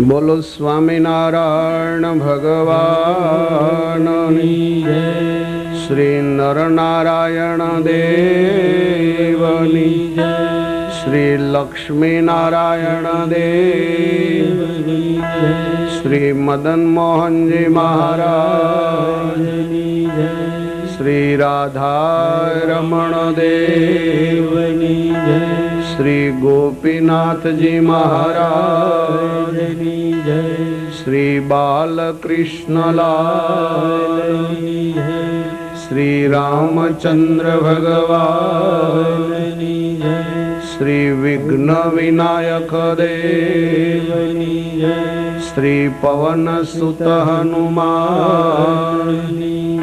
बोलो स्वामीनारायण भगवाननी जय। श्री नर नारायण देवनी जय। श्री लक्ष्मी नारायण देवनी जय। श्री मदन मोहन जी महाराज जय। श्री राधा रमण देवनी जय। श्री गोपीनाथ जी महाराज जय। श्री बालकृष्ण लाल जय। श्री रामचंद्र भगवान जय। श्री विघ्न विनायक देवनी जय। श्री पवन सुत हनुमान जय।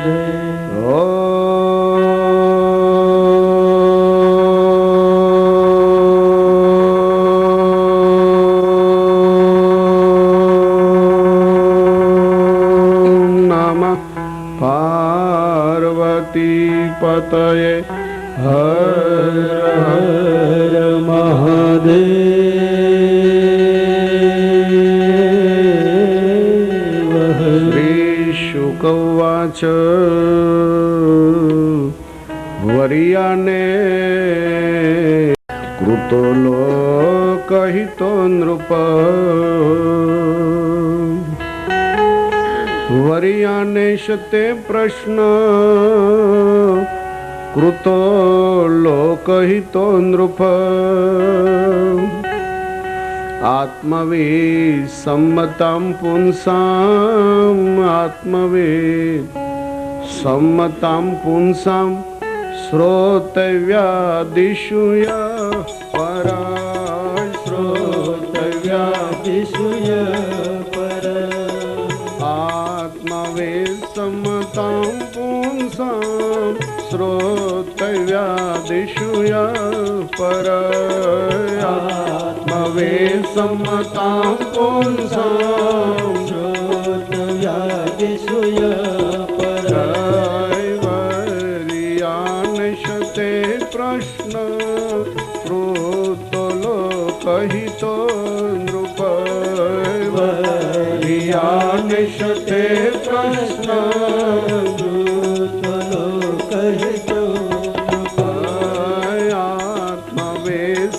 पतये हर हर महादेव। श्री शुक उवाच वर्याने कृतो लोकहितो नृप। वर्यानेशते प्रश्न कृतो लोकहितो नृप। आत्मवेद सम्मतां पुंसाम् आत्मवेद सम्मतां पुंसां श्रोतव्यादिषु यः परा। श्रोतव्यादिषु यः परा। आत्मवेद सम्मतां पुंसां श्रोतव्यादिषु यः परा। आत्मवेद सम्मतां पुंसां श्रोतव्यादिषु यः परा। वर्यानशते प्रश्न कृतो लोकहितो नृप। वर्यानशते प्रश्न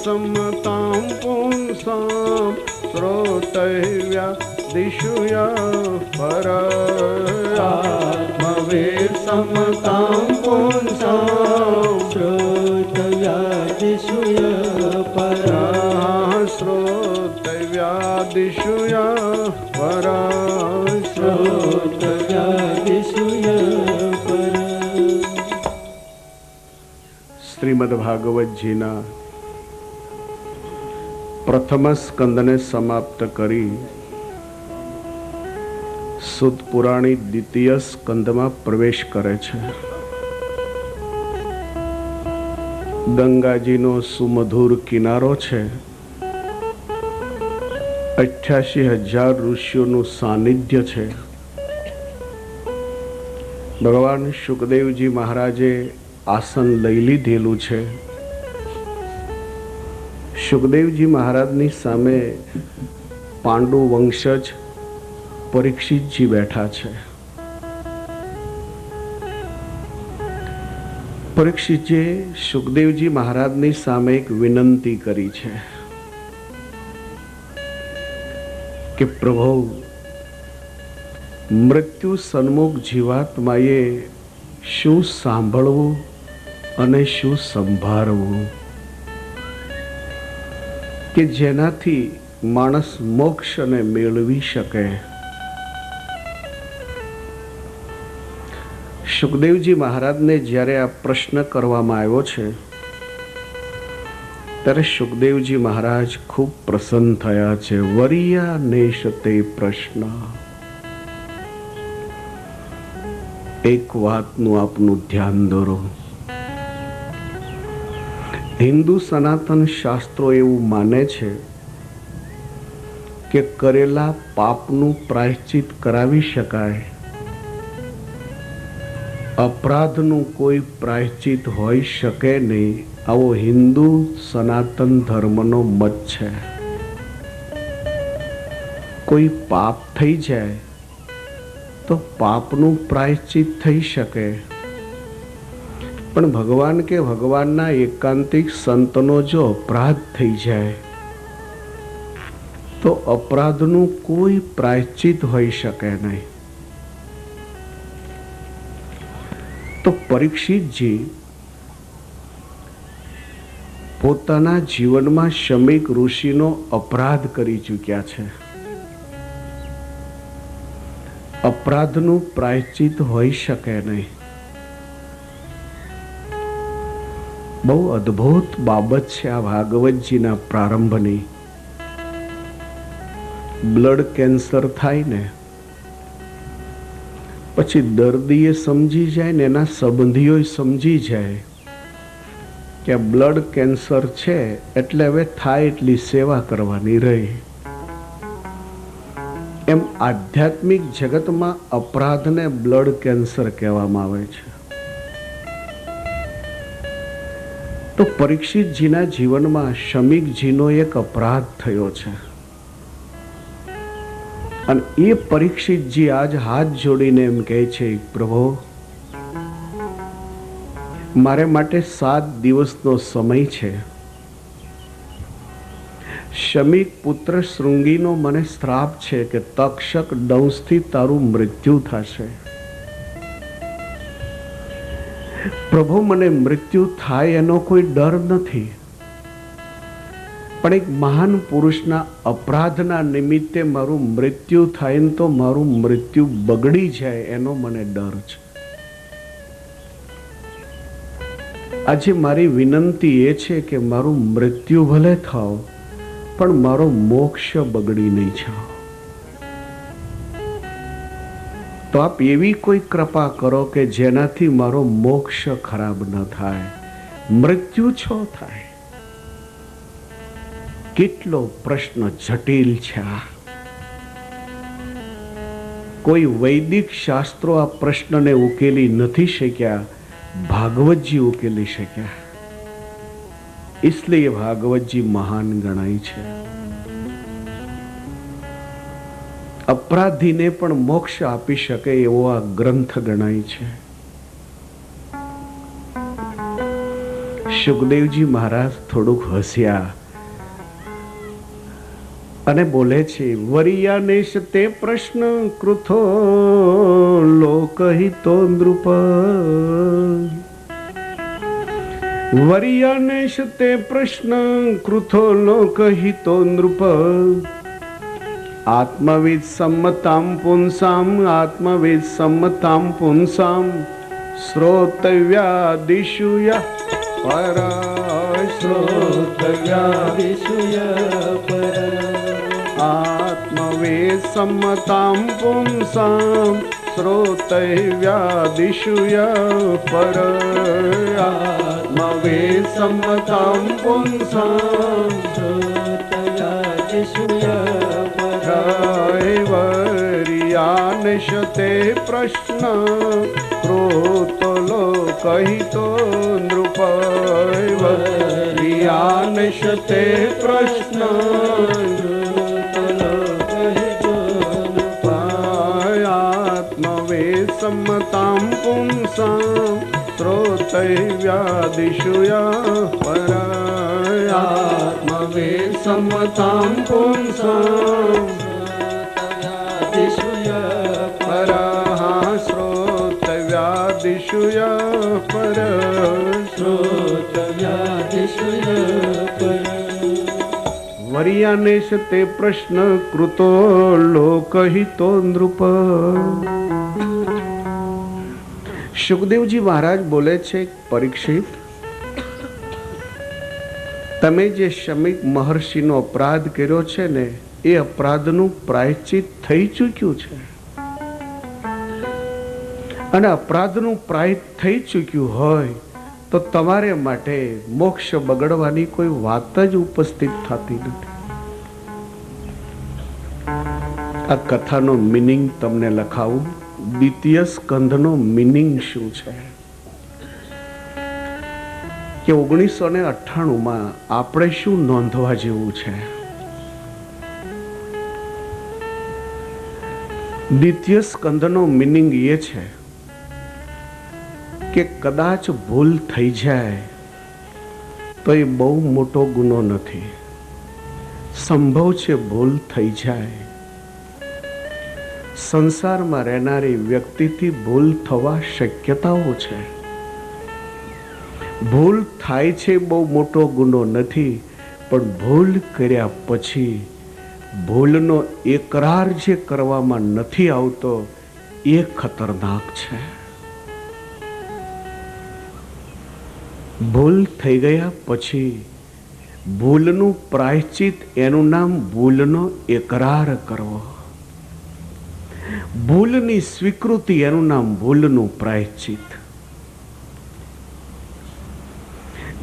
सम्मतां पुंसां श्रोतव्यादिषु यः परा। आत्मवेद सम्मतां पुंसां श्रोतव्यादिषु यः परा। श्रोतव्यादिषु यः परा। श्रोतव्यादिषु यः परा। श्रीमद्भागवत जीना प्रथम स्कंदने समाप्त करी સુત પુરાણી દ્વિતીય સ્કંદમાં પ્રવેશ કરે છે। ગંગાજીનો સુમધુર કિનારો છે। 88,000 ઋષિઓનું સાનિધ્ય છે। ભગવાન શુકદેવજી મહારાજે આસન લઈ લીધેલું છે। સુખદેવજી મહારાજની સામે પાંડુ વંશજ પરીક્ષિતજી બેઠા છે। પરીક્ષિતજીએ સુખદેવજી મહારાજની સામે એક વિનંતી કરી છે કે પ્રભુ, મૃત્યુ સન્મુખ જીવાત્માએ શું સાંભળવું અને શું સંભાળવું કે જેનાથી માણસ મોક્ષને મેળવી શકે। સુખદેવજી મહારાજને જ્યારે આ પ્રશ્ન કરવામાં આવ્યો છે ત્યારે સુખદેવજી મહારાજ ખૂબ પ્રસન્ન થયા છે। વર્યાનેશતે પ્રશ્ન। એક વાતનું આપનું ધ્યાન દોરો। હિન્દુ સનાતન શાસ્ત્રો એવું માને છે કે કરેલા પાપનું પ્રાયશ્ચિત કરાવી શકાય, અપરાધનું કોઈ પ્રાયશ્ચિત હોઈ શકે નહીં, આવો હિન્દુ સનાતન ધર્મનો મત છે। કોઈ પાપ થઈ જાય તો પાપનું પ્રાયશ્ચિત થઈ શકે, પણ ભગવાન કે ભગવાનના એકાંતિક સંતનો જો અપરાધ થઈ જાય તો અપરાધનું કોઈ પ્રાયશ્ચિત હોઈ શકે નહીં. તો પરીક્ષિતજી પોતાના જીવનમાં શમીક ઋષિનો અપરાધ કરી ચૂક્યા છે. અપરાધનું પ્રાયશ્ચિત હોઈ શકે નહીં. બહુ અદ્ભુત બાબત છે આ ભાગવતજીના પ્રારંભની. બ્લડ કેન્સર થાય ને પછી દર્દીએ સમજી જાય ને એના સંબંધીઓ સમજી જાય કે બ્લડ કેન્સર છે એટલે હવે થાય એટલી સેવા કરવાની રહી. એમ આધ્યાત્મિક જગતમાં અપરાધને બ્લડ કેન્સર કહેવામાં આવે છે. તો પરીક્ષિતજીના જીવનમાં શમીકજીનો એક અપરાધ થયો છે અને એ પરીક્ષિતજી આજ હાથ જોડીને એમ કહે છે, પ્રભુ મારે માટે 7 દિવસનો સમય છે. શમીક પુત્ર શૃંગીનો મને શ્રાપ છે કે તક્ષક દંશથી તારું મૃત્યુ થશે. પ્રભુ મને મૃત્યુ થાય એનો કોઈ ડર નથી, પણ એક મહાન પુરુષના અપરાધના નિમિત્તે મારું મૃત્યુ થાય ને તો મારું મૃત્યુ બગડી જાય એનો મને ડર છે. આજે મારી વિનંતી એ છે કે મારું મૃત્યુ ભલે થાવ પણ મારો મોક્ષ બગડી નહીં જાઓ. તો આપ એવી કોઈ કૃપા કરો કે જેનાથી મારો મોક્ષ ખરાબ ન થાય, મૃત્યુ છો થાય. કેટલો પ્રશ્ન જટિલ છે. કોઈ વૈદિક શાસ્ત્રો આ પ્રશ્નને ઉકેલી નથી શક્યા, ભાગવતજી ઉકેલી શક્યા. इसलिए भागवतजी महान गणाय છે. अपराधीने पण मोक्ष आपी શકે એવો આ ગ્રંથ ગણાય છે. સુખદેવજી મહારાજ થોડુંક હસ્યા અને બોલે છે, વરિયાનેશ તે પ્રશ્ન કૃથો લોકહિતો નૃપ. વરિયાનેશ તે પ્રશ્ન કૃથો લોકહિતો નૃપ. આત્મવિદ સમ્મતામ પુંસામ આત્મવિદ સમ્મતામ પુંસામ શ્રોતવ્યાદિષુ પરા શ્રોતવ્યાદિષુ પરા. આત્મવિદ સમ્મતામ પુંસામ શ્રોતવ્યાદિષુ પરા. આત્મવિદ સમ્મતામ પુંસામ શ્રોતવ્યાદિષુ વરિયાનેશતે પ્રશ્ન કૃતો લોકહિતો નૃપ. વરિયાનેશતે પ્રશ્ન કૃતો લોકહિતો નૃપ. આત્મવેદ સમ્મતામ પુંસામ શ્રોતવ્યાદિષુ પરા. આત્મવેદ સમ્મતામ પુંસામ પરા. શ્રોતવ્યાદિષુ પરા. શ્રોતવ્યાદિષુ પરા. વરિયાનેશ તે પ્રશ્ન કૃતો લોકહિતો નૃપ. સુખદેવજી મહારાજ બોલે છે, પરીક્ષિત તમે જે શમીક મહર્ષિનો અપરાધ કર્યો છે ને એ અપરાધનું પ્રાયશ્ચિત થઈ ચૂક્યું છે અને અપરાધનું પ્રાયશ્ચિત થઈ ચૂક્યું હોય તો તમારે માટે મોક્ષ બગડવાની કોઈ વાત જ ઉપસ્થિત થતી નથી. આ કથાનો મિનિંગ તમને લખાવું. દ્વિતીય સ્કંધનો મિનિંગ શું છે કે 1998 આપણે શું નોંધવા જેવું છે. દ્વિતીય સ્કંદનો મિનિંગ એ છે કે કદાચ ભૂલ થઈ જાય તો એ બહુ મોટો ગુનો નથી. સંભવ છે ભૂલ થઈ જાય. સંસારમાં રહેનારી વ્યક્તિથી ભૂલ થવા શક્યતાઓ છે. ભૂલ થાય છે બહુ મોટો ગુનો નથી, પણ ભૂલ કર્યા પછી ભૂલનો એકરાર જે કરવામાં નથી આવતો એ ખતરનાક છે. ભૂલ થઈ ગયા પછી ભૂલનું પ્રાયશ્ચિત, એનું નામ ભૂલનો એકરાર કરવો. ભૂલની સ્વીકૃતિ, એનું નામ ભૂલનું પ્રાયશ્ચિત.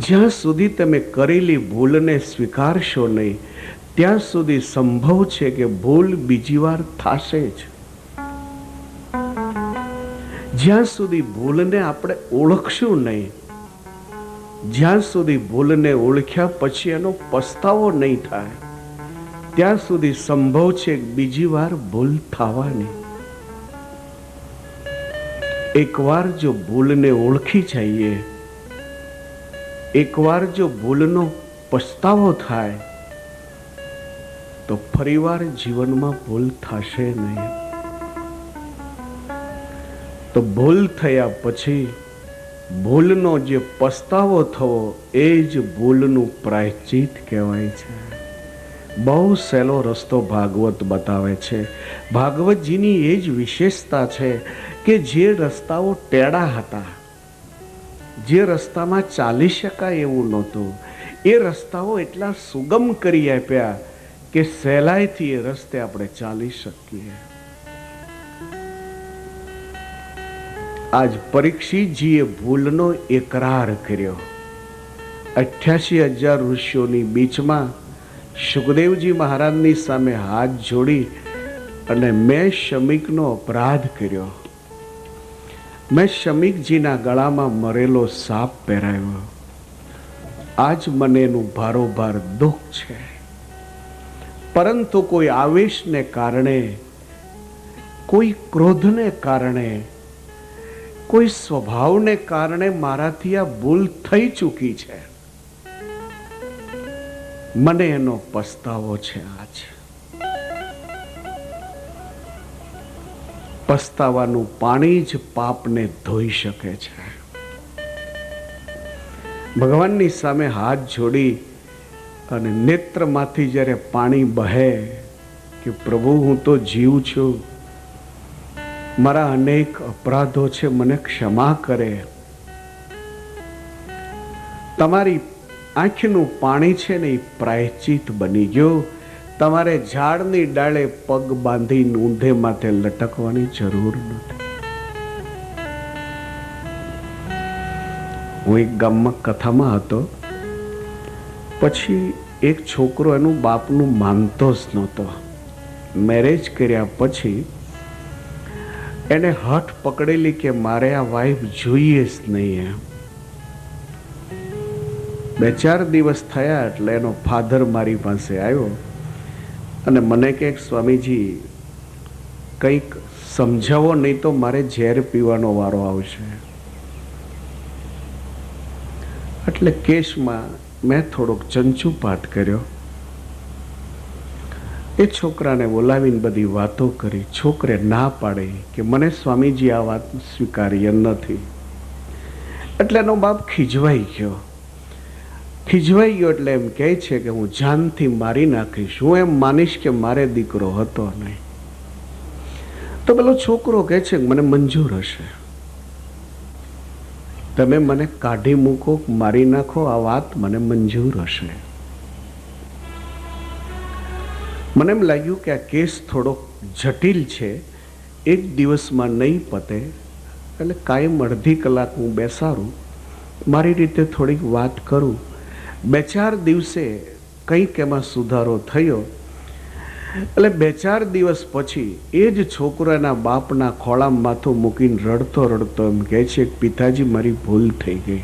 જ્યાં સુધી તમે કરેલી ભૂલને સ્વીકારશો નહીં ત્યાં સુધી સંભવ છે કે ભૂલ બીજી વાર થશે જ. જ્યાં સુધી ભૂલને આપણે ઓળખશું નહીં, જ્યાં સુધી ભૂલને ઓળખ્યા પછી એનો પસ્તાવો નહીં થાય, ત્યાં સુધી સંભવ છે બીજી વાર ભૂલ થવાની. એકવાર જો ભૂલને ઓળખી જઈએ, એકવાર જો ભૂલનો પસ્તાવો થાય તો ફરીવાર જીવનમાં ભૂલ થશે નહીં. તો ભૂલ થયા પછી ભૂલનો જે પસ્તાવો થવો એ જ ભૂલનું પ્રાયશ્ચિત કહેવાય છે. બહુ સહેલો રસ્તો ભાગવત બતાવે છે. ભાગવતજીની એ જ વિશેષતા છે કે જે રસ્તાઓ ટેડા હતા, જે રસ્તામાં ચાલી શકાય એવું નહોતું, એ રસ્તાઓ એટલા સુગમ કરી આપ્યા કે સહેલાઈથી એ રસ્તે આપણે ચાલી શકીએ. આજ પરીક્ષિતજીએ ભૂલનો એકરાર કર્યો. 88,000 ઋષિઓની બીચમાં સુખદેવજી મહારાજની સામે હાથ જોડી અને મેં શમીકનો અપરાધ કર્યો. મેં શમીકજીના ગળામાં મરેલો સાપ પહેરાવ્યો. આજ મને એનું ભારોભાર દુઃખ છે. પરંતુ કોઈ આવેશને કારણે, કોઈ ક્રોધને કારણે, કોઈ સ્વભાવને કારણે મારાથી આ ભૂલ થઈ ચૂકી છે. મને એનો પસ્તાવો છે. આજ પસ્તાવાનું પાણી જ પાપને ધોઈ શકે છે. ભગવાનની સામે હાથ જોડી અને નેત્રમાંથી જ્યારે પાણી બહે કે પ્રભુ હું તો જીવ છું, મારા અનેક અપરાધો છે, મને ક્ષમા કરે. તમારી આંખનું પાણી છે ને એ પ્રાયશ્ચિત બની ગયું. તમારે ઝાડની ડાળે પગ બાંધીને ઊંધે માથે લટકવાની જરૂર નથી. હું એક ગામમાં કથામાં હતો. પછી એક છોકરો એનું બાપનું માનતો જ નહોતો. મેરેજ કર્યા પછી એને હઠ પકડેલી કે મારે આ વાઈફ જોઈએ જ નહીં. 2-4 દિવસ થયા એટલે એનો ફાધર મારી પાસે આવ્યો અને મને કહે, સ્વામીજી કંઈક સમજાવો, નહીં તો મારે ઝેર પીવાનો વારો આવશે. એટલે કેસમાં મેં થોડોક ચંચુપાત કર્યો. એ છોકરાને બોલાવીને બધી વાતો કરી. છોકરે ના પાડી કે મને સ્વામીજી આ વાત સ્વીકાર્ય નથી. એટલે એનો બાપ ખીજવાઈ ગયો. એટલે એમ કહે છે કે હું જાનથી મારી નાખીશ, હું એમ માનીશ કે મારે દીકરો હતો નહીં. તો પેલો છોકરો કહે છે મને મંજૂર હશે, તમે મને કાઢી મૂકો, મારી નાખો, આ વાત મને મંજૂર હશે. મને એમ લાગ્યું કે આ કેસ થોડોક જટિલ છે, એક દિવસમાં નહીં પતે, એટલે કાયમ અડધી કલાક હું બેસાડું, મારી રીતે થોડીક વાત કરું. 2-4 દિવસે કંઈક એમાં સુધારો થયો. એટલે 2-4 દિવસ પછી એ જ છોકરો એના બાપના ખોળામાં માથું મૂકીને રડતો રડતો એમ કહે છે, પિતાજી મારી ભૂલ થઈ ગઈ,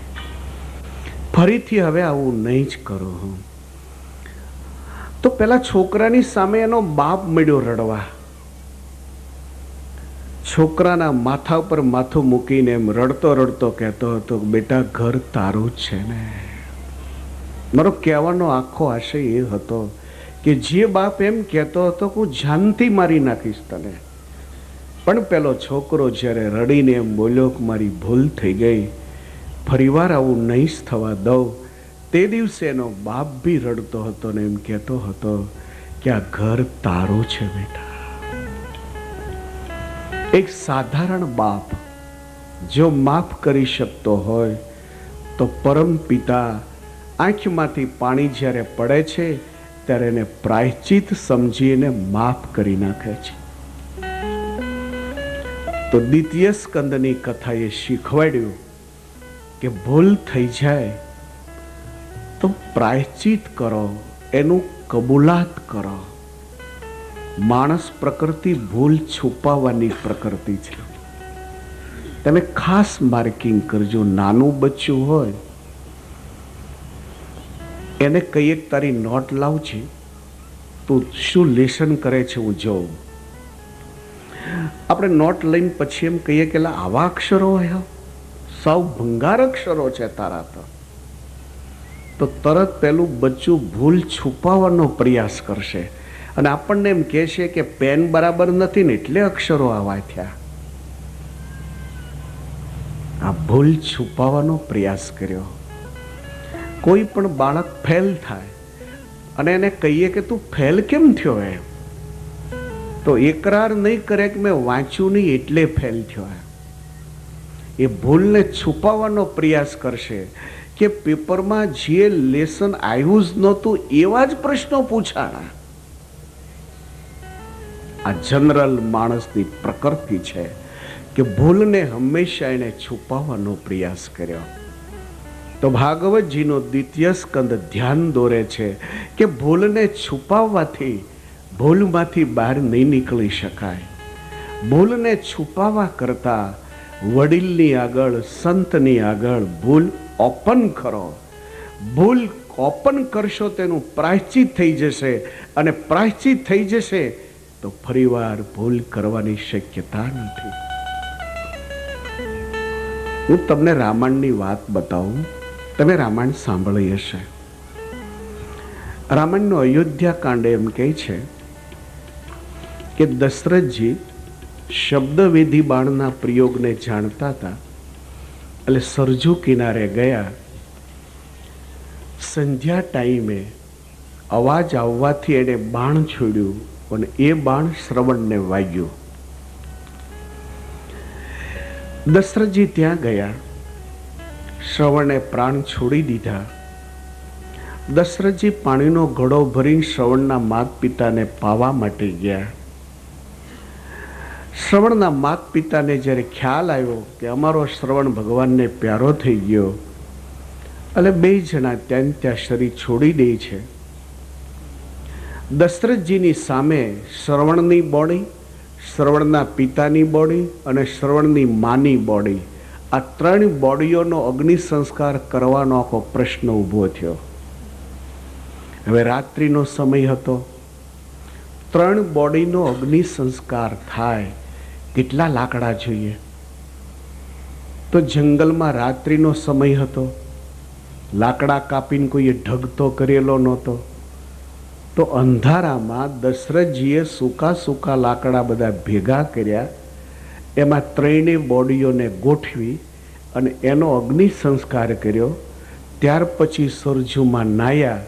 ફરીથી હવે આવું નહીં જ કરો. તો પેલા છોકરાની સામે એનો બાપ મળ્યો રડવા. છોકરાના માથા ઉપર માથું મૂકીને એમ રડતો રડતો કહેતો હતો, બેટા ઘર તારું જ છે ને. મારો કહેવાનો આખો આશય એ હતો કે જે બાપ એમ કહેતો હતો કે હું જાનથી મારી નાખીશ તને, પણ પેલો છોકરો જ્યારે રડીને એમ બોલ્યો કે મારી ભૂલ થઈ ગઈ, ફરીવાર આવું નહીં જ થવા દઉં, તે દિવસે એનો બાપ બી રડતો હતો ને એમ કહેતો હતો કે આ ઘર તારું છે બેટા. એક સાધારણ બાપ જો માફ કરી શકતો હોય તો પરમ પિતા આંખમાંથી પાણી જ્યારે પડે છે ત્યારે એને પ્રાયશ્ચિત સમજીને માફ કરી નાખે છે. તો દ્વિતીય સ્કંદની કથાએ શીખવાડ્યું કે ભૂલ થઈ જાય તો પ્રાયશ્ચિત કરો, એનું કબૂલાત કરો. માણસ પ્રકૃતિ ભૂલ છુપાવવાની પ્રકૃતિ છે. તમે ખાસ માર્કિંગ કરજો. નાનું બચ્ચું હોય એને કહીએ તારી નોટ લાવજે, તું શું લેસન કરે છે હું જોઉં. આપણે નોટ લઈને પછી એમ કહીએ કે આવા અક્ષરો હોય, સાવ ભંગાર અક્ષરો છે તારા, તો તરત પેલું બચ્ચું ભૂલ છુપાવવાનો પ્રયાસ કરશે અને આપણને એમ કહે છે કે પેન બરાબર નથી ને એટલે અક્ષરો આવા થયા. આ ભૂલ છુપાવવાનો પ્રયાસ કર્યો. કોઈ પણ બાળક ફેલ થાય અને એને કહીએ કે તું ફેલ કેમ થયો એમ, તો એકરાર નહીં કરે કે મેં વાંચ્યું નહીં એટલે ફેલ થયો. એ ભૂલને છુપાવવાનો પ્રયાસ કરશે કે પેપરમાં જે લેસન આવ્યું જ નહોતું એવા જ પ્રશ્નો પૂછાણા. આ જનરલ માણસની પ્રકૃતિ છે કે ભૂલને હંમેશા એને છુપાવવાનો પ્રયાસ કર્યો. તો ભાગવતજીનો દ્વિતીય સ્કંદ ધ્યાન દોરે છે કે ભૂલને છુપાવવાથી ભૂલમાંથી બહાર નહીં નીકળી શકાય. ભૂલને છુપાવવા કરતા વડીલની આગળ, સંતની આગળ ભૂલ ઓપન કરો. ભૂલ ઓપન કરશો તેનું પ્રાયશ્ચિત થઈ જશે અને પ્રાયશ્ચિત થઈ જશે તો ફરીવાર ભૂલ કરવાની શક્યતા નથી. હું તમને રામાયણની વાત બતાવું. તમે રામાયણ સાંભળી હશે. રામાયણનો અયોધ્યા કાંડ એમ કહે છે કે દશરથજી શબ્દવેધી બાણના પ્રયોગને જાણતા હતા એટલે સરજુ કિનારે ગયા. સંધ્યા ટાઈમે અવાજ આવવાથી એને બાણ છોડ્યું અને એ બાણ શ્રવણને વાગ્યું. દશરથજી ત્યાં ગયા, શ્રવણે પ્રાણ છોડી દીધા. દશરથજી પાણીનો ઘડો ભરીને શ્રવણના માત પિતાને પાવા માટે ગયા. શ્રવણના માત પિતાને જ્યારે ખ્યાલ આવ્યો કે અમારો શ્રવણ ભગવાનને પ્યારો થઈ ગયો એટલે બે જણા ત્યાં શરીર છોડી દે છે. દશરથજીની સામે શ્રવણની બોડી, શ્રવણના પિતાની બોડી અને શ્રવણની માની બોડી, આ ત્રણ બોડીઓનો અગ્નિ સંસ્કાર કરવાનો આખો પ્રશ્ન ઊભો થયો. હવે રાત્રિનો સમય હતો. ત્રણ બોડીનો અગ્નિ સંસ્કાર થાય કેટલા લાકડા જોઈએ? તો જંગલમાં રાત્રિનો સમય હતો. લાકડા કાપીને કોઈએ ઢગતો કરેલો નહોતો. તો અંધારામાં દશરથજીએ સૂકા સૂકા લાકડા બધા ભેગા કર્યા, એમાં ત્રણેય બોડીઓને ગોઠવી અને એનો અગ્નિ સંસ્કાર કર્યો. ત્યાર પછી સરજુમાં નાહ્યા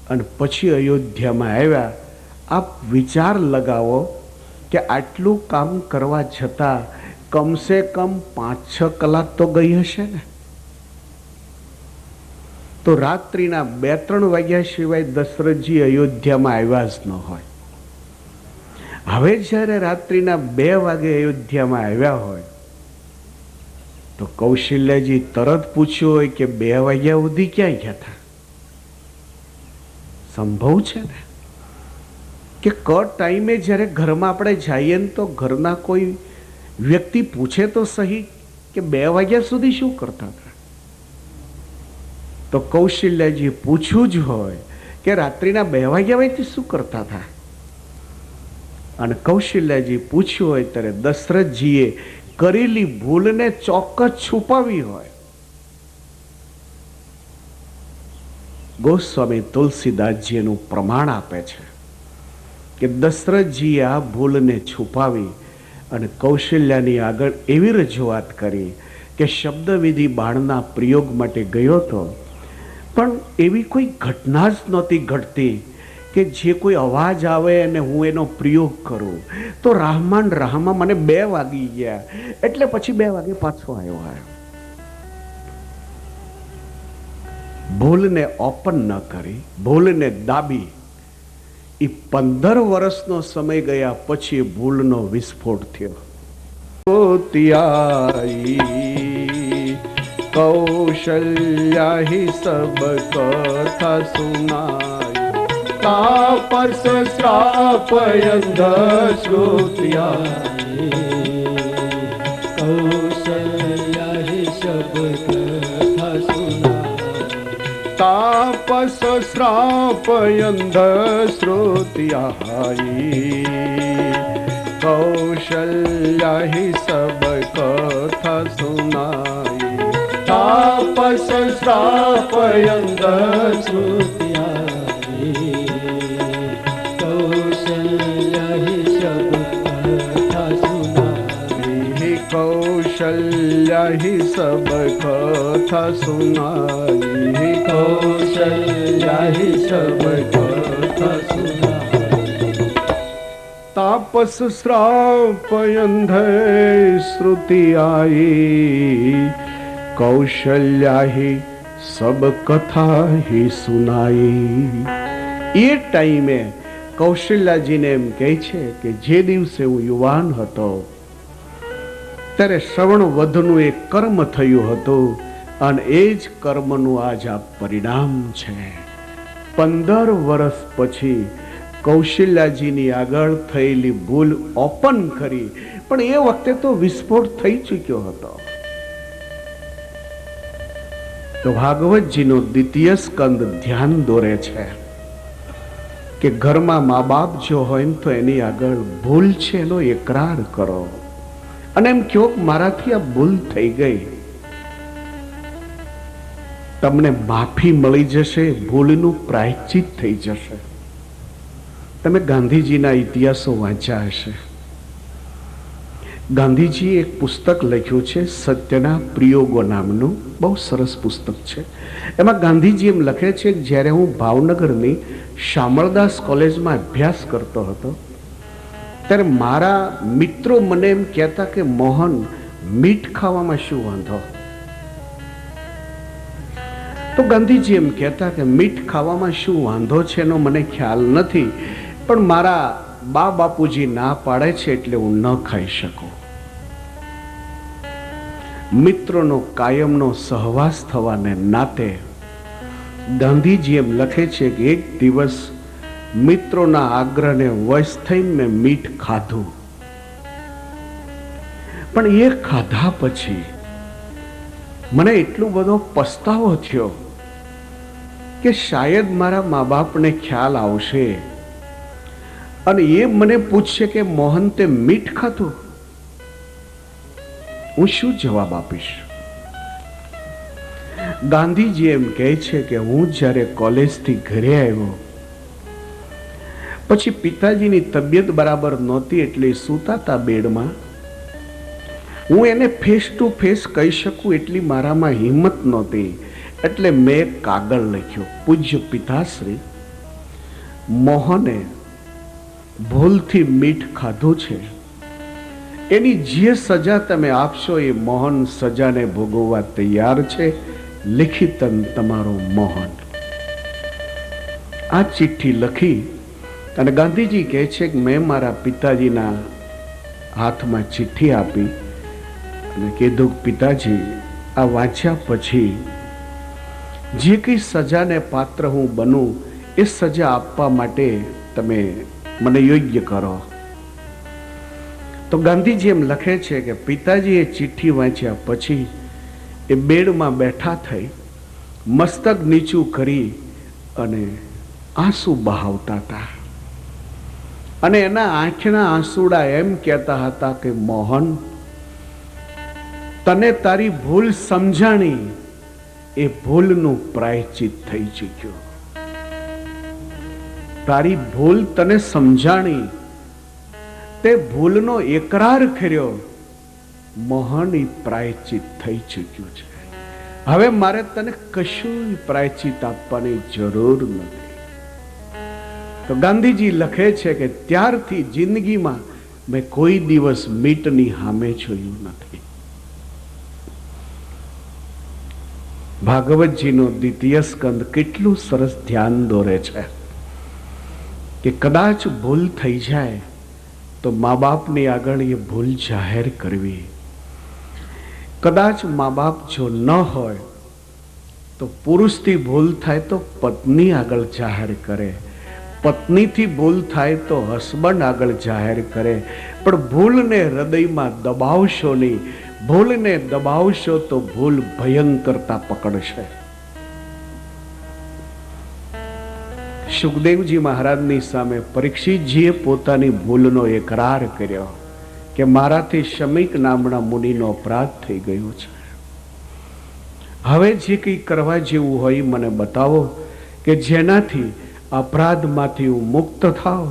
અને પછી અયોધ્યામાં આવ્યા. આપ વિચાર લગાવો કે આટલું કામ કરવા છતાં કમસે કમ 5-6 કલાક તો ગઈ હશે ને. તો રાત્રિના 2-3 વાગ્યા સિવાય દશરથજી અયોધ્યામાં આવ્યા જ ન હોય. હવે જ્યારે રાત્રિના 2 વાગે અયોધ્યામાં આવ્યા હોય તો કૌશલ્યજી તરત પૂછ્યું હોય કે 2 વાગ્યા સુધી ક્યાં ગયા હતા? સંભવ છે ને કે ટાઈમે જ્યારે ઘરમાં આપણે જઈએ ને તો ઘરના કોઈ વ્યક્તિ પૂછે તો સહી કે 2 વાગ્યા સુધી શું કરતા હતા? તો કૌશલ્યજી પૂછ્યું જ હોય કે રાત્રિના 2 વાગ્યા વચ્ચે શું કરતા હતા? અને કૌશલ્યાજી પૂછ્યું હોય ત્યારે દશરથજીએ કરેલી ભૂલને ચોક્કસ છુપાવી હોય. ગોસ્વામી તુલસીદાસજી એનું પ્રમાણ આપે છે કે દશરથજીએ આ ભૂલને છુપાવી અને કૌશલ્યાની આગળ એવી રજૂઆત કરી કે શબ્દવિધિ બાણના પ્રયોગ માટે ગયો હતો, પણ એવી કોઈ ઘટના જ નહોતી ઘટતી કે જે કોઈ અવાજ આવે અને હું એનો પ્રયોગ કરું તો રાહમાં મને 2 વાગી ગયા, એટલે પછી 2 વાગે પાછો આવ્યો. ભૂલને ઓપન ન કરી, ભૂલને દાબી. એ 15 વર્ષનો સમય ગયા પછી ભૂલનો વિસ્ફોટ થયો. કૌશલ્યા હિ સબ કથા સુનાઈ, તાપસ શ્રાપ અંધ શ્રુત્યાઈ. કૌશલ્યા હિ સબ કથા સુનાઈ, તાપસ શ્રાપ અંધ શ્રુત્યાઈ. કૌશલ્યા હિ સબ કથા સુનાઈ, તાપસ શ્રાપ અંધ શ્રુત્યાઈ. કૌશલ્યા હિ સબ કથા સુનાઈ, કૌશલ્યા હિ સબ કથા સુનાઈ. કૌશલ્યા હિ સબ કથા સુનાઈ. તાપસ શ્રાપ અંધ શ્રુતિ આઈ. કૌશલ્યા હિ સબ કથા હિ સુનાઈ. એ ટાઈમે કૌશલ્યાજીને એમ કહે છે કે જે દિવસે હું યુવાન હતો ત્યારે શ્રવણ વધનું એક કર્મ થયું હતું અને એ જ કર્મનું આજ આ પરિણામ છે. 15 વર્ષ પછી કૌશલ્યાજીની આગળ થયેલી ભૂલ ઓપન કરી, પણ એ વખતે તો વિસ્ફોટ થઈ ચૂક્યો હતો. તો ભાગવતજીનો 2ય સ્કંદ ધ્યાન દોરે છે કે ઘરમાં મા બાપ જો હોય ને તો એની આગળ ભૂલ છે એનો એકરાર કરો અને એમ કહો મારાથી આ ભૂલ થઈ ગઈ. તમને માફી મળી જશે, ભૂલનું પ્રાયશ્ચિત થઈ જશે. તમે ગાંધીજીના ઇતિહાસો વાંચ્યા હશે. ગાંધીજીએ એક પુસ્તક લખ્યું છે સત્યના પ્રયોગો નામનું, બહુ સરસ પુસ્તક છે. એમાં ગાંધીજી એમ લખે છે કે જ્યારે હું ભાવનગરની શામળદાસ કોલેજમાં અભ્યાસ કરતો હતો ત્યારે મારા મિત્રો મને એમ કહેતા કે મોહન, મીઠ ખાવામાં શું વાંધો? તો ગાંધીજી એમ કહેતા કે મીઠ ખાવામાં શું વાંધો છે એનો મને ખ્યાલ નથી, પણ મારા બા બાપુજી ના પાડે છે એટલે હું ન ખાઈ શકું. મિત્રોનો કાયમનો સહવાસ થવાને નાતે ગાંધીજી એમ લખે છે કે એક દિવસ મિત્રોના આગ્રહને વશ થઈને મેં મીઠ ખાધું, પણ એ ખાધા પછી મને એટલો બધો પસ્તાવો થયો કે શાયદ મારા મા બાપને ખ્યાલ આવશે અને એ મને પૂછશે કે મોહન તે મીઠ ખાધું, હું શું જવાબ આપીશ? ગાંધીજી એમ કહે છે કે હું જ્યારે કોલેજથી ઘરે આવ્યો પછી પિતાજીની તબિયત બરાબર નહોતી એટલે સૂતા હતા બેડમાં. હું એને ફેસ ટુ ફેસ કહી શકું એટલી મારામાં હિંમત નહોતી, એટલે મેં કાગળ લખ્યો, પૂજ્ય પિતાશ્રી, મોહને ભૂલથી મીઠ ખાધું છે, એની જે સજા તમે આપશો એ મોહન સજાને ભોગવવા તૈયાર છે. લિખિતન તમારો મોહન. આ ચિઠ્ઠી લખી અને ગાંધીજી કહે છે કે મેં મારા પિતાજીના હાથમાં ચિઠ્ઠી આપી અને કીધું, પિતાજી, આ વાંચ્યા પછી જે કંઈ સજાને પાત્ર હું બનું એ સજા આપવા માટે તમે મને યોગ્ય કરો. તો ગાંધીજી એમ લખે છે કે પિતાજી એ ચિઠ્ઠી વાંચ્યા પછી એ બેડમાં બેઠા થઈ મસ્તક નીચું કરી અને આંસુ બહાવતા હતા. અને એના આંખના આંસુડા એમ કહેતા હતા કે મોહન, તને તારી ભૂલ સમજાણી, એ ભૂલનું પ્રાયશ્ચિત થઈ ચૂક્યું. તારી ભૂલ તને સમજાણી, તે ભૂલનો એકરાર કર્યો, મોહન, એ પ્રાયશ્ચિત થઈ ચૂક્યું છે. હવે મારે તને કશું પ્રાયશ્ચિત આપવાની જરૂર નથી. તો ગાંધીજી લખે છે કે ત્યારથી જિંદગીમાં મેં કોઈ દિવસ મીટની સામે જોયું નથી. ભાગવતજીનો દ્વિતીય સ્કંદ કેટલું સરસ ધ્યાન દોરે છે કે કદાચ ભૂલ થઈ જાય તો મા બાપની આગળ એ ભૂલ જાહેર કરવી. કદાચ મા બાપ જો ન હોય તો પુરુષથી ભૂલ થાય તો પત્ની આગળ જાહેર કરે, પત્નીથી ભૂલ થાય તો હસબન્ડ આગળ જાહેર કરે. પણ ભૂલને હૃદયમાં દબાવશો નહીં. ભૂલને દબાવશો તો ભૂલ ભયંકરતા પકડશે. સુખદેવજી મહારાજની સામે પરીક્ષિતજીએ પોતાની ભૂલનો એકરાર કર્યો કે મારાથી શમીક નામના મુનિનો અપરાધ થઈ ગયો છે. હવે જે કંઈ કરવા જેવું હોય મને બતાવો કે જેનાથી અપરાધમાંથી હું મુક્ત થાવ,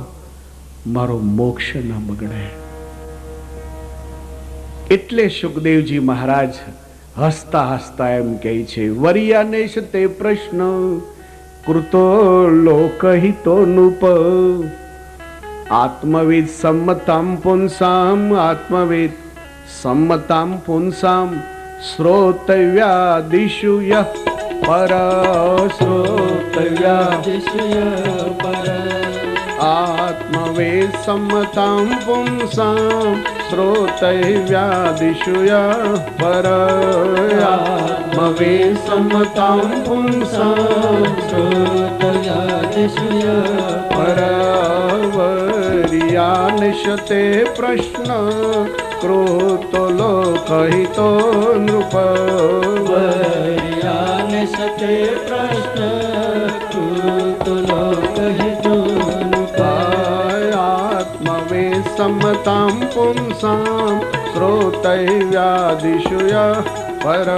મારો મોક્ષ ન બગડે. એટલે સુખદેવજી મહારાજ હસતા હસતા એમ કહે છે, વરિયાનેશ તે પ્રશ્ન કૃતો લોકહિતો નુપ આત્મવિદ સંમતામ પુંસામ આત્મવિદ સંમતામ પુંસામ શ્રોતવ્યાદિષુ યઃ પર શ્રોતવ્યાદિષુ યઃ પર આત્મવેદ સંમતામ પુંસામ શ્રોતવ્યાદિષુ યઃ પર આત્મવેદ સંમતામ પુંસામ શ્રોતવ્યાદિષુ યઃ પર વરિયાનિશતે પ્રશ્ન કૃતો લોકહિતો નૃપ વરિયાનિશતે પ્રશ્ન કૃતો લોકહિતો નૃપ આત્મવે સંમતામ પુંસામ શ્રોતવ્યાદિષુ યઃ પર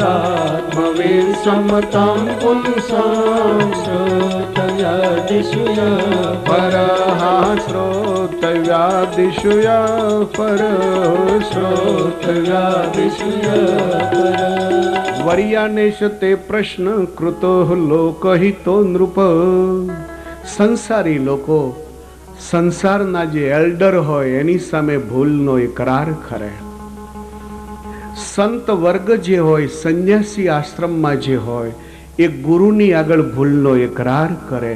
આત્મવે સંમતામ પુંસામ શ્રોતવ્યાદિષુ યઃ પર શ્રોતવ્યાદિષુ યઃ પર શ્રોતવ્યાદિષુ યઃ પર વરિયાનેશ તે પ્રશ્ન કૃતો લોકહિતો નૃપ. સંસારી લોકો સંસારના જે એલ્ડર હોય એની સામે ભૂલનો એકરાર કરે. સંત વર્ગ જે હોય, સંન્યાસી આશ્રમમાં જે હોય, એ ગુરુની આગળ ભૂલનો એકરાર કરે.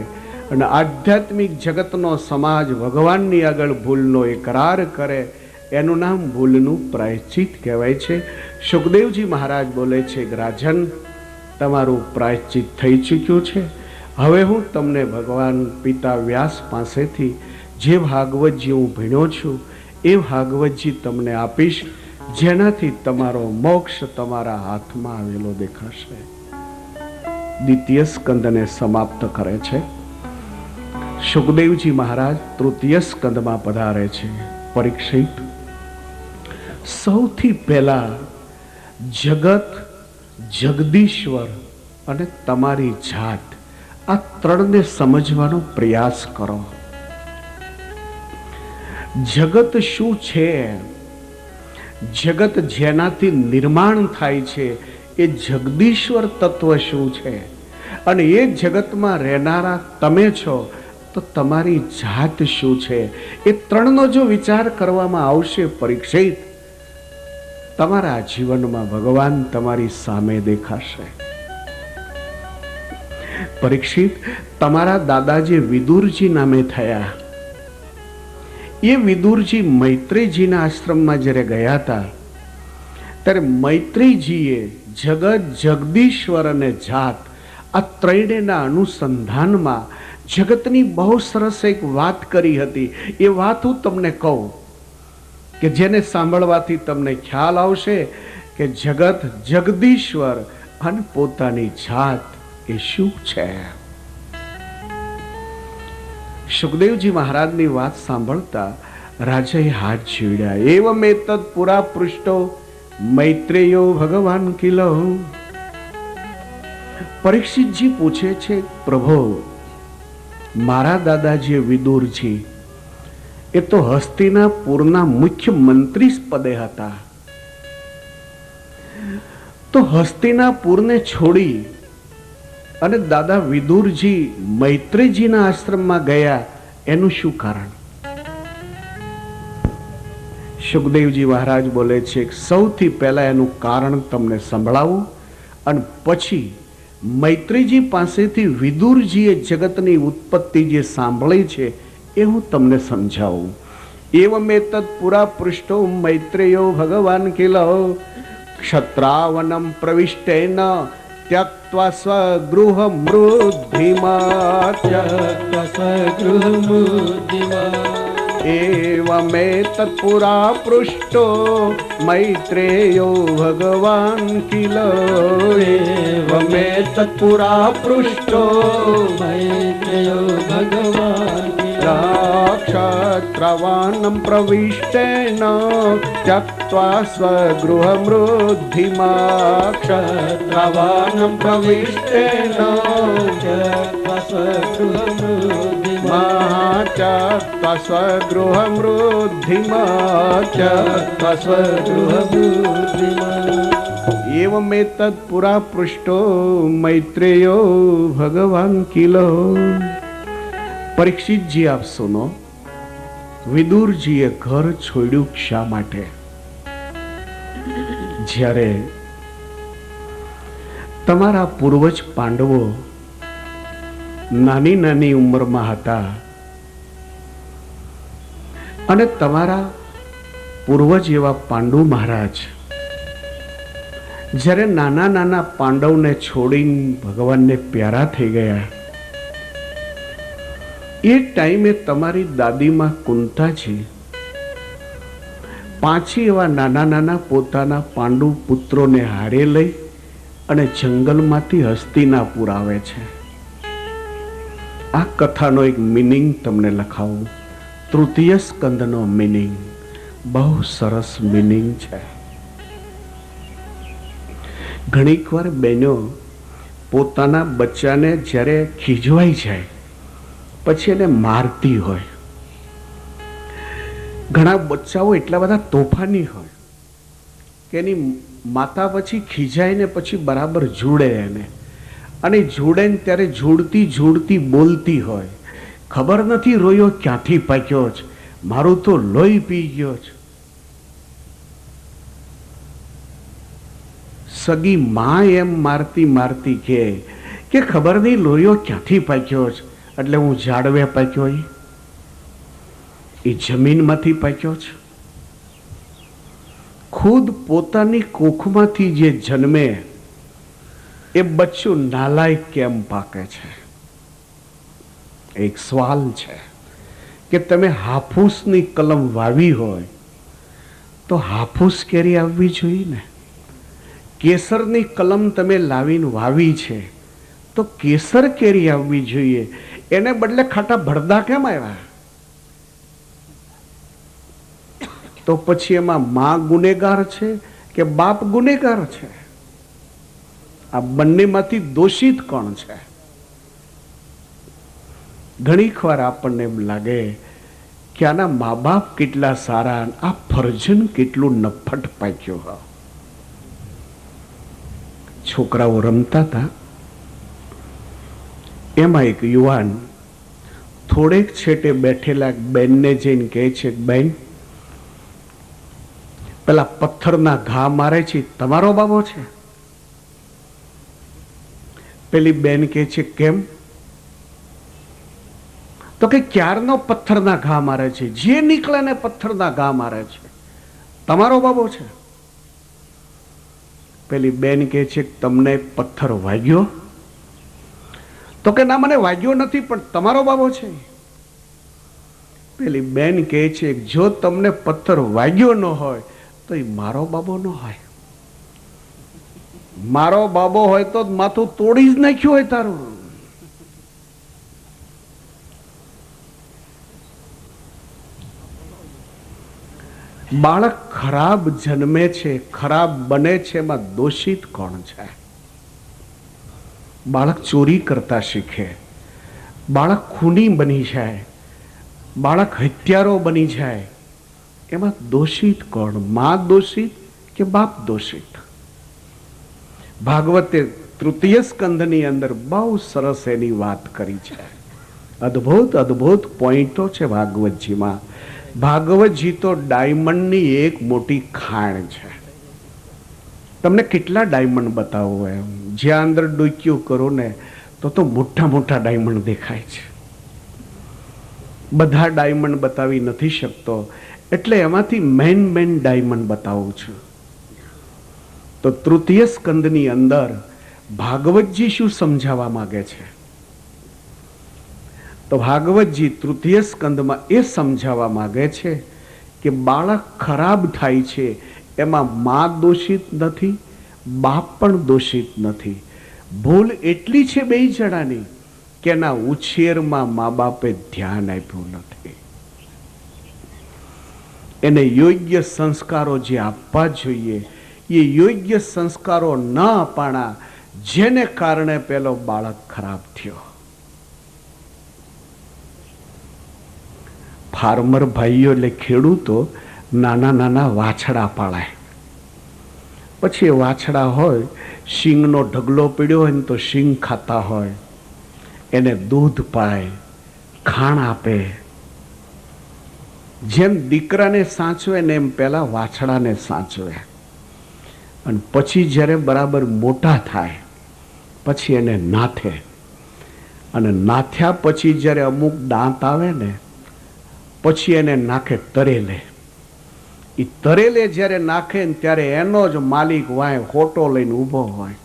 અને આધ્યાત્મિક જગતનો સમાજ ભગવાનની આગળ ભૂલનો એકરાર કરે. એનું નામ ભૂલનું પ્રાયશ્ચિત કહેવાય છે. સુખદેવજી મહારાજ બોલે છે કે રાજન, તમારું પ્રાયશ્ચિત થઈ ચૂક્યું છે. હવે હું તમને ભગવાન પિતા વ્યાસ પાસેથી જે ભાગવતજી હું ભણ્યો છું એ ભાગવતજી તમને આપીશ, જેનાથી તમારો મોક્ષ તમારા હાથમાં આવેલો દેખાશે. દ્વિતીય સ્કંદને સમાપ્ત કરે છે. સુખદેવજી મહારાજ તૃતીય સ્કંદમાં પધારે છે. પરીક્ષિત, સૌથી પહેલા જગત, જગદીશ્વર અને તમારી જાત, આ ત્રણને સમજવાનો પ્રયાસ કરો. જગત શું છે? જગત જેનાથી નિર્માણ થાય છે એ જગદીશ્વર તત્વ શું છે? અને એ જગતમાં રહેનારા તમે છો તો તમારી જાત શું છે? એ ત્રણનો જો વિચાર કરવામાં આવશે પરીક્ષિત, તમારા જીવનમાં ભગવાન તમારી સામે દેખાશે. પરીક્ષિત, તમારા દાદાજી વિદુરજી નામે થયા. એ વિદુરજી મૈત્રેયજીના આશ્રમમાં જ્યારે ગયા હતા ત્યારે મૈત્રેયજીએ જગત, જગદીશ્વર અને જાત આ ત્રણેયના અનુસંધાનમાં જગતની બહુ સરસ એક વાત કરી હતી. એ વાત હું તમને કહું કે જેને સાંભળવાથી તમને ખ્યાલ આવશે કે જગત, જગદીશ્વર અને પોતાની જાત એ શું છે. સુખદેવજી મહારાજની વાત સાંભળતા રાજાએ હાથ જોડ્યા. એવમ એતદ પુરા પૃષ્ટો મૈત્રેયો ભગવાન કિલો. પરીક્ષિતજી પૂછે છે, પ્રભુ મારા દાદાજી વિદુરજી એ તો હસ્તિનાપુરના મુખ્ય મંત્રી પદે હતા, તો હસ્તિનાપુરને છોડી અને દાદા વિદુરજી મૈત્રેયજીના આશ્રમમાં ગયા, એનું શું કારણ? સુખદેવજી મહારાજ બોલે છે, સૌથી પહેલા એનું કારણ તમને સંભળાવું અને પછી મૈત્રેયજી પાસેથી વિદુરજીએ જગતની ઉત્પત્તિ જે સાંભળી છે એ હું તમને સમજાવું. એવમેતદ પુરા પૃષ્ઠો મૈત્રેયો ભગવાન કિલ ક્ષત્રાવનમ પ્રવિષ્ટેન ત્યક્ત્વા સ્વગૃહ મૃદ્ધિમા એવમેતદ પુરા પૃષ્ઠો મૈત્રેયો ભગવાન કિલ. એવમેતદ પુરા પૃષ્ઠો મૈત્રેયો ભગવાન ક્ષત્રવાનમ પ્રવિષ્ટેન ત્યક્ત્વા સ્વગૃહ મૃદ્ધિમા. ક્ષત્રવાનમ પ્રવિષ્ટેન ત્યક્ત્વા સ્વગૃહ મૃદ્ધિમા. ત્યક્ત્વા સ્વગૃહ મૃદ્ધિમા. ત્યક્ત્વા સ્વગૃહ મૃદ્ધિમા. એવમેતદ પુરા પૃષ્ઠો મૈત્રેયો ભગવાન કિલો. પરીક્ષિતજી આપ સુનો, વિદુરજીએ ઘર છોડ્યું શા માટે? જ્યારે તમારા પૂર્વજ પાંડવો નાની નાની ઉંમરમાં હતા અને તમારા પૂર્વજ એવા પાંડુ મહારાજ જ્યારે નાના નાના પાંડવને છોડીને ભગવાનને પ્યારા થઈ ગયા, એ ટાઈમે તમારી દાદીમાં કુંતાજી પાંચી એવા નાના નાના પોતાના પાંડુ પુત્રોને હારે લઈ અને જંગલમાંથી હસ્તિનાપુર આવે છે. આ કથાનો એક મિનિંગ તમને લખાવું. તૃતીય સ્કંદનો મિનિંગ બહુ સરસ મિનિંગ છે. ઘણીક વાર બહેનો પોતાના બચ્ચાને જ્યારે ખીજવાઈ જાય પછી એને મારતી હોય. ઘણા બચ્ચાઓ એટલા બધા તોફાની હોય કે એની માતા પછી ખીજાય ને પછી બરાબર જોડે એને, અને જોડે ને ત્યારે જોડતી જોડતી બોલતી હોય, ખબર નથી રોયો ક્યાંથી પાક્યો છે, મારું તો લોહી પી ગયો છે. સગી માં એમ મારતી મારતી કે ખબર નહીં લોહીઓ ક્યાંથી પાક્યો છે, એટલે હું ઝાડવે પાક્યો, એ જમીનમાંથી પાક્યો છે. ખુદ પોતાની કોખમાંથી જે જન્મે એ બચ્ચું નાલાયક કેમ પાકે છે? એક સવાલ છે કે તમે હાફૂસની કલમ વાવી હોય તો હાફૂસ કેરી આવવી જોઈએ ને. કેસરની કલમ તમે લાવીને વાવી છે તો કેસર કેરી આવવી જોઈએ, એને બદલે ખાટા ભરદા કેમ આવ્યા? તો પછી એમાં માં ગુનેગાર છે કે બાપ ગુનેગાર છે? આ બંનેમાંથી દોષિત કોણ છે? ઘણીક વાર આપણને એમ લાગે કે આના મા બાપ કેટલા સારા, આ ફરજન કેટલું નફટ પાક્યો. છોકરાઓ રમતા હતા, એમાં એક યુવાન થોડેક છેટે બેઠેલા બેનને જઈને કહે છે, બેન પેલા પથ્થરના ઘા મારે છે તમારો બાબો છે? પેલી બેન કહે છે, કેમ? તો કે ક્યારનો પથ્થરના ઘા મારે છે, જે નીકળે ને પથ્થરના ઘા મારે છે, તમારો બાબો છે? પેલી બેન કહે છે, તમને પથ્થર વાગ્યો? તો કે ના, મને વાગ્યો નથી, પણ તમારો બાબો છે. પેલી બેન કહે છે, જો તમને પથ્થર વાગ્યો ન હોય તો એ મારો બાબો ન હોય. મારો બાબો હોય તો માથું તોડી જ નાખ્યું હોય તારું. બાળક ખરાબ જન્મે છે, ખરાબ બને છે, એમાં દોષિત કોણ છે? બાળક ચોરી કરતા શીખે, બાળક ખૂની બની જાય, બાળક હત્યારો બની જાય, એમાં દોષિત કોણ? માં દોષિત કે બાપ દોષિત? ભાગવતે તૃતીય સ્કંધની અંદર બહુ સરસ એની વાત કરી છે. અદ્ભુત અદ્ભુત પોઈન્ટો છે ભાગવતજીમાં. ભાગવતજી તો ડાયમંડની એક મોટી ખાણ છે. તમને કેટલા ડાયમંડ બતાવો એમ, જ્યાં અંદર ડૂક્યું કરો ને તો મોટા મોટા ડાયમંડ દેખાય છે. બધા ડાયમંડ બતાવી નથી શકતો, એટલે એમાંથી મેન ડાયમંડ બતાવું છું. તો તૃતીય સ્કંદની અંદર ભાગવતજી શું સમજાવવા માંગે છે? તો ભાગવતજી તૃતીય સ્કંદમાં એ સમજાવવા માંગે છે કે બાળક ખરાબ થાય છે એમાં માં દોષિત નથી, બાપ પણ દોષિત નથી. ભૂલ એટલી છે બે જણાની કે એના ઉછેરમાં મા બાપે ધ્યાન આપ્યું નથી. એને યોગ્ય સંસ્કારો જે આપવા જોઈએ એ યોગ્ય સંસ્કારો ન અપાણા, જેને કારણે પેલો બાળક ખરાબ થયો. ફાર્મર ભાઈઓ એટલે ખેડૂતો નાના નાના વાછડા પાળે. પછી એ વાછડા હોય, શીંગનો ઢગલો પીડ્યો હોય ને તો શીંગ ખાતા હોય, એને દૂધ પાય, ખાણ આપે. જેમ દીકરાને સાચવે ને એમ પેલા વાછડાને સાચવે. અને પછી જ્યારે બરાબર મોટા થાય પછી એને નાથે. અને નાથ્યા પછી જ્યારે અમુક દાંત આવે ને પછી એને નાખે તરેલે. એ તરેલે જ્યારે નાખે ને ત્યારે એનો જ માલિક વાય હોટો લઈને ઊભો હોય.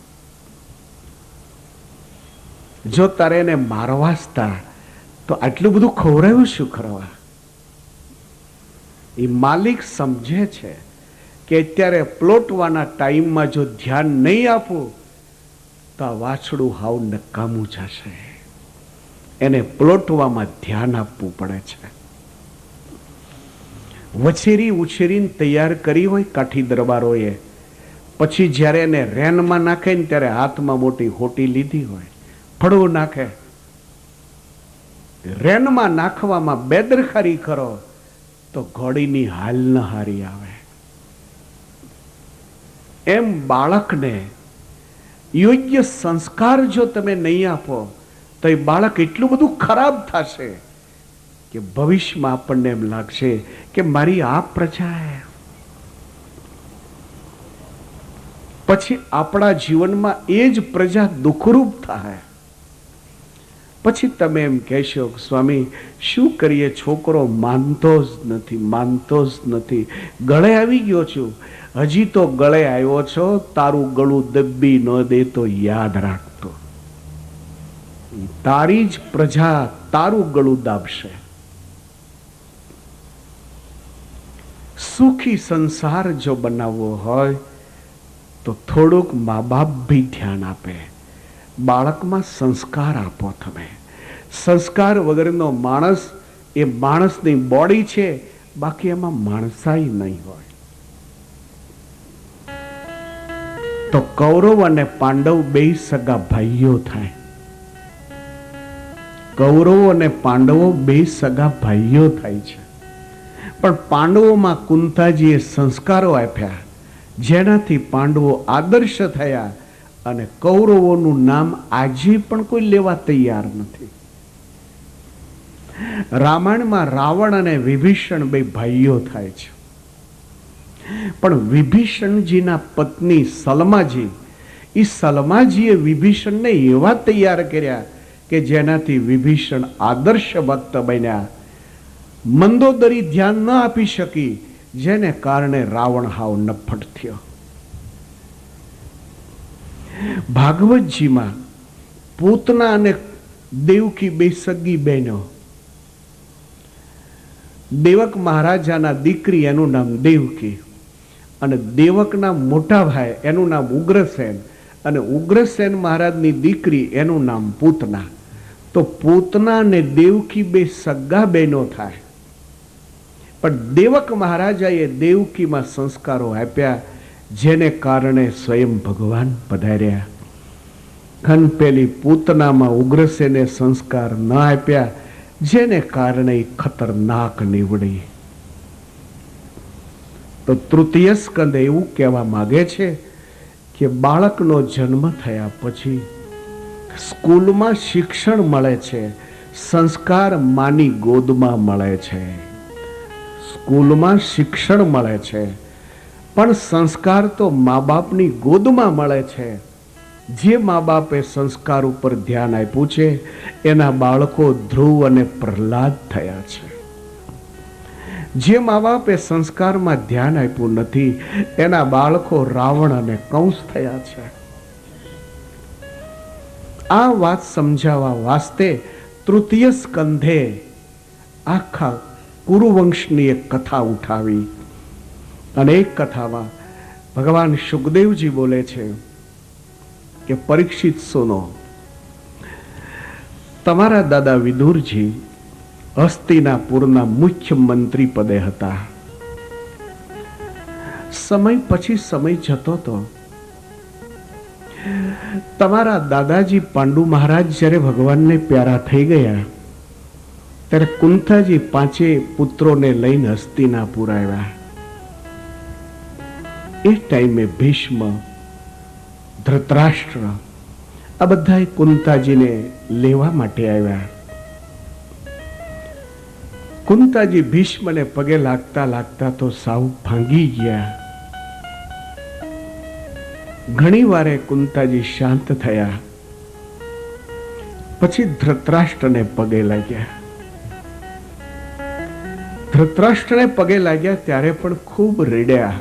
જો તારે એને મારવાસતા તો આટલું બધું ખવડાવ્યું શું કરવા? એ માલિક સમજે છે કે અત્યારે પ્લોટવાના ટાઈમમાં જો ધ્યાન નહીં આપું તો આ વાછડું હાવ નકામું જશે. એને પ્લોટવામાં ધ્યાન આપવું પડે છે. વછેરી ઉછેરીને તૈયાર કરી હોય કાઠી દરબારોએ, પછી જ્યારે એને રેનમાં નાખે ને ત્યારે હાથમાં મોટી હોટી લીધી હોય, ફળવું નાખે. રેનમાં નાખવામાં બેદરકારી કરો તો ઘોડીની હાલ ન હારી આવે. એમ બાળકને યોગ્ય સંસ્કાર જો તમે નહીં આપો તો એ બાળક એટલું બધું ખરાબ થશે કે ભવિષ્યમાં આપણને એમ લાગશે કે મારી આ પ્રજા. પછી આપણા જીવનમાં એ જ પ્રજા દુઃખરૂપ થાય. પછી તમે એમ કહેશો કે સ્વામી શું કરીએ, છોકરો માનતો જ નથી. ગળે આવી ગયો છું, હજી તો ગળે આવ્યો છો, તારું ગળું દબ્બી ન દે તો યાદ રાખતો, તારી જ પ્રજા તારું ગળું દાબશે. સુખી સંસાર જો બનાવવો હોય તો થોડુંક મા બાપ ભી ધ્યાન આપે. બાળકમાં સંસ્કાર આપો. તમે સંસ્કાર વગરનો માણસ એ માણસની બોડી છે, બાકી એમાં માણસાઈ નહીં હોય. તો કૌરવ અને પાંડવ બે સગા ભાઈઓ થાય. કૌરવો અને પાંડવો બે સગા ભાઈઓ થાય છે. પણ પાંડવોમાં કુંતાજીએ સંસ્કારો આપ્યા જેનાથી પાંડવો આદર્શ થયા. અને કૌરવોનું નામ આજે પણ કોઈ લેવા તૈયાર નથી. રામાયણમાં રાવણ અને વિભીષણ બે ભાઈઓ થાય છે. પણ વિભીષણજીના પત્ની સલમાજી, એ સલમાજીએ વિભીષણને એવા તૈયાર કર્યા કે જેનાથી વિભીષણ આદર્શ ભક્ત બન્યા. મંદોદરી ધ્યાન ન આપી શકી, જેને કારણે રાવણ હાવ નફ્ફટ થયો. ભાગવતજીમાં પૂતના અને દેવકી બે સગી બહેનો. દેવક મહારાજાના દીકરી એનું નામ દેવકી, અને દેવકના મોટા ભાઈ એનું નામ ઉગ્રસેન, અને ઉગ્રસેન મહારાજની દીકરી એનું નામ પૂતના. તો પૂતના અને દેવકી બે સગા બહેનો થાય. પણ દેવક મહારાજાએ દેવકીમાં સંસ્કારો આપ્યા, જેને કારણે સ્વયં ભગવાન પધાર્યા. અને પેલી પૂતનામાં ઉગ્રસેને સંસ્કાર ન આપ્યા, જેને કારણે ખતરનાક નીવડી. તો તૃતીય સ્કંદ એવું કહેવા માંગે છે કે બાળકનો જન્મ થયા પછી સ્કૂલમાં શિક્ષણ મળે છે, સંસ્કાર માની ગોદમાં મળે છે. સ્કૂલમાં શિક્ષણ મળે છે, પણ સંસ્કાર તો મા બાપની ગોદમાં મળે છે. જે મા બાપે સંસ્કાર ઉપર ધ્યાન આપ્યું છે, એના બાળકો ધ્રુવ અને પ્રહલાદ થયા છે. જે મા બાપે સંસ્કારમાં ધ્યાન આપ્યું નથી, એના બાળકો રાવણ અને કંસ થયા છે. આ વાત સમજાવવા વાસ્તે તૃતીય સ્કંધે આખા કુરુવંશની એક કથા ઉઠાવી. અને એક કથામાં ભગવાન સુખદેવજી બોલે છે કે પરીક્ષિત સુનો, તમારા દાદા વિદુરજી હસ્તિનાપુરના મુખ્યમંત્રી પદે હતા. સમય પછી સમય જતો તો તમારા દાદાજી પાંડુ મહારાજ જ્યારે ભગવાનને પ્યારા થઈ ગયા, ત્યારે કુંતાજી 5 પુત્રોને લઈને હસ્તિનાપુર આવ્યા. એ ટાઈમે ભીષ્મ, ધૃતરાષ્ટ્ર આ બધા કુંતાજીને લેવા માટે આવ્યા. કુંતાજી ભીષ્મને પગે લાગતા લાગતા તો સાવ ભાંગી ગયા. ઘણી વારે કુંતાજી શાંત થયા, પછી ધૃતરાષ્ટ્રને પગે લાગ્યા. ધૃતરાષ્ટ્રને પગે લાગ્યા ત્યારે પણ ખૂબ રડ્યા.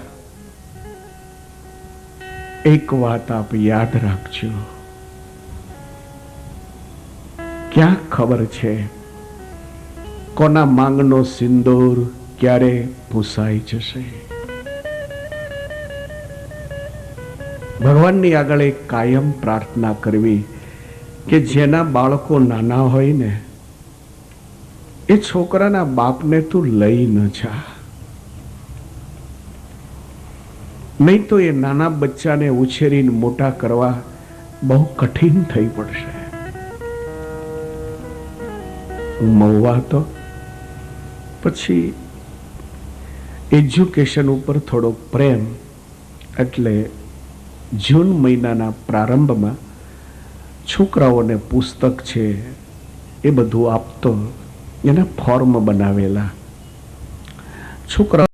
એક વાત આપ યાદ રાખજો, ક્યાં ખબર છે કોના માંગનો સિંદૂર ક્યારે ભૂસાઈ જશે. ભગવાનની આગળ એક કાયમ પ્રાર્થના કરવી કે જેના બાળકો નાના હોય ને, એ છોકરાના બાપને તું લઈ ન જા, નહીં તો એ નાના બચ્ચાને ઉછેરીને મોટા કરવા બહુ કઠિન થઈ પડશે. મહુવા તો પછી એજ્યુકેશન ઉપર થોડો પ્રેમ, એટલે જૂન મહિનાના પ્રારંભમાં છોકરાઓને પુસ્તક છે એ બધું આપતો. એના ફોર્મ બનાવેલા. છોકરા